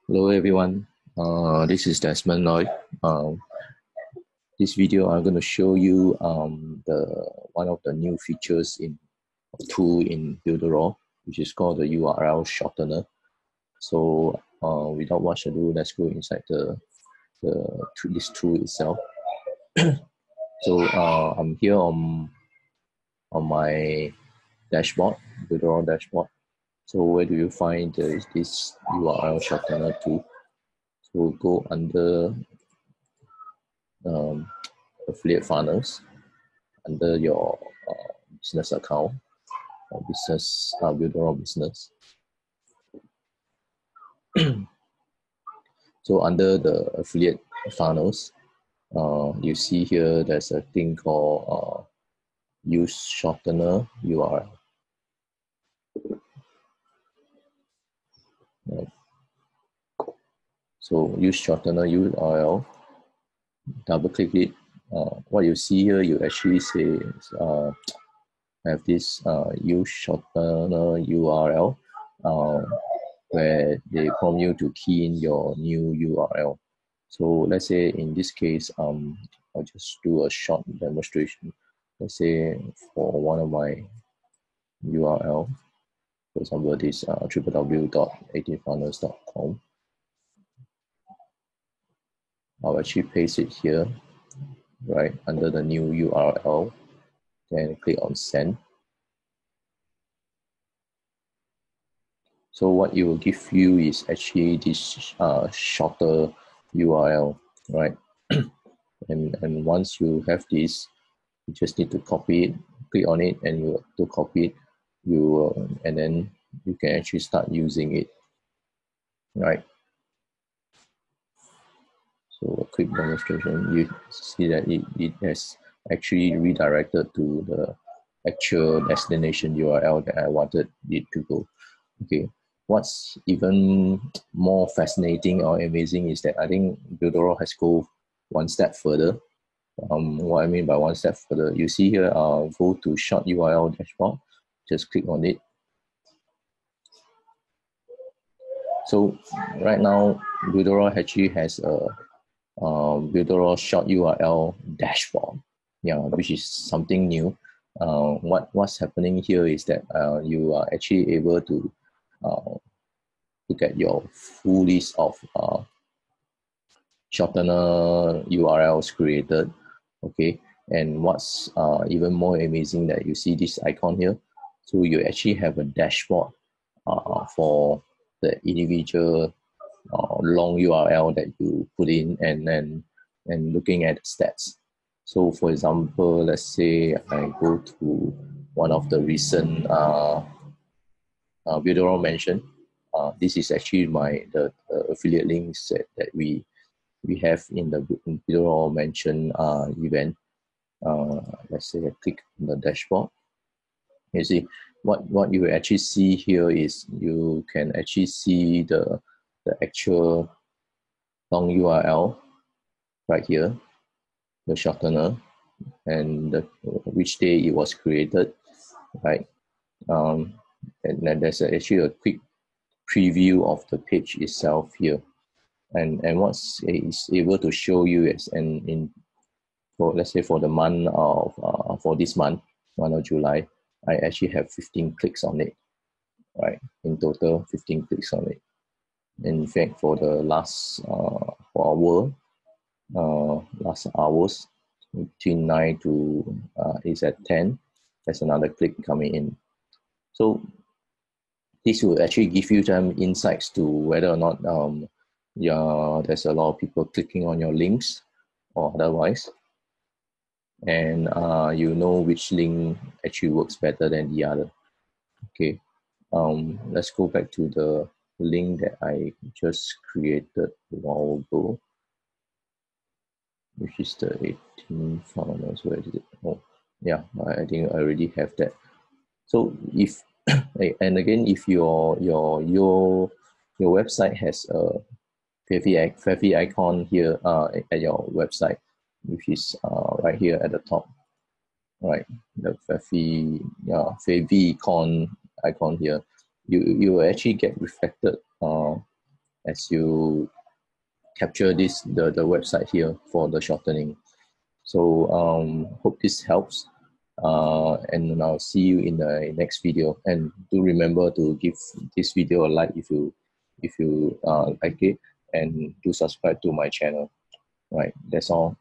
Hello everyone, this is Desmond Lloyd. This video I'm going to show you the one of the new features in tool in Builderall, which is called the URL shortener. So without much ado, let's go inside this tool itself. So I'm here on my dashboard, Builderall dashboard. So where do you find this URL shortener tool? So go under affiliate funnels under your business account or business Builderall business. So under the affiliate funnels, you see here there's a thing called use shortener URL. Right. So use shortener URL, double click it. What you see here, you actually say have this use shortener URL where they prompt you to key in your new URL. So let's say in this case, I'll just do a short demonstration. Let's say for one of my URL, for example, this www.18funnels.com. I'll actually paste it here, right, under the new URL, then click on send. So what it will give you is actually this shorter URL, right? and once you have this, you just need to copy it, click on it, and you to copy it, and then you can actually start using it, right? So a quick demonstration, you see that it has actually redirected to the actual destination URL that I wanted it to go. Okay, what's even more fascinating or amazing is that I think Builderall has go one step further. What I mean by one step further, you see here, go to short URL dashboard, just click on it. So right now, Builderall actually has a Builderall short URL dashboard, which is something new. What's happening here is that you are actually able to look at your full list of shortener URLs created, okay? And what's even more amazing that you see this icon here, so you actually have a dashboard for the individual long URL that you put in and looking at the stats. So for example, let's say I go to one of the recent Builderall mentioned. This is actually the affiliate links that we have in the Builderall mention event. Let's say I click on the dashboard. You see what you actually see here is you can actually see the actual long URL right here, the shortener, and which day it was created, right? And then there's actually a quick preview of the page itself here, and what's is able to show you is for let's say for the month of for this month of July, I actually have 15 clicks on it, right? In total, 15 clicks on it. In fact, for the last last hours between 9 to is at 10, there's another click coming in. So this will actually give you some insights to whether or not there's a lot of people clicking on your links or otherwise, and you know which link actually works better than the other. Okay, let's go back to the link that I just created a while ago, which is the 18 funnels. Where is it? Oh, yeah, I think I already have that. So if and again, if your website has a Favy icon here at your website, which is right here at the top, right? The Favy icon here, you will actually get reflected as you capture the website here for the shortening. So hope this helps, and I'll see you in the next video. And do remember to give this video a like if you like it, and do subscribe to my channel. Right, that's all.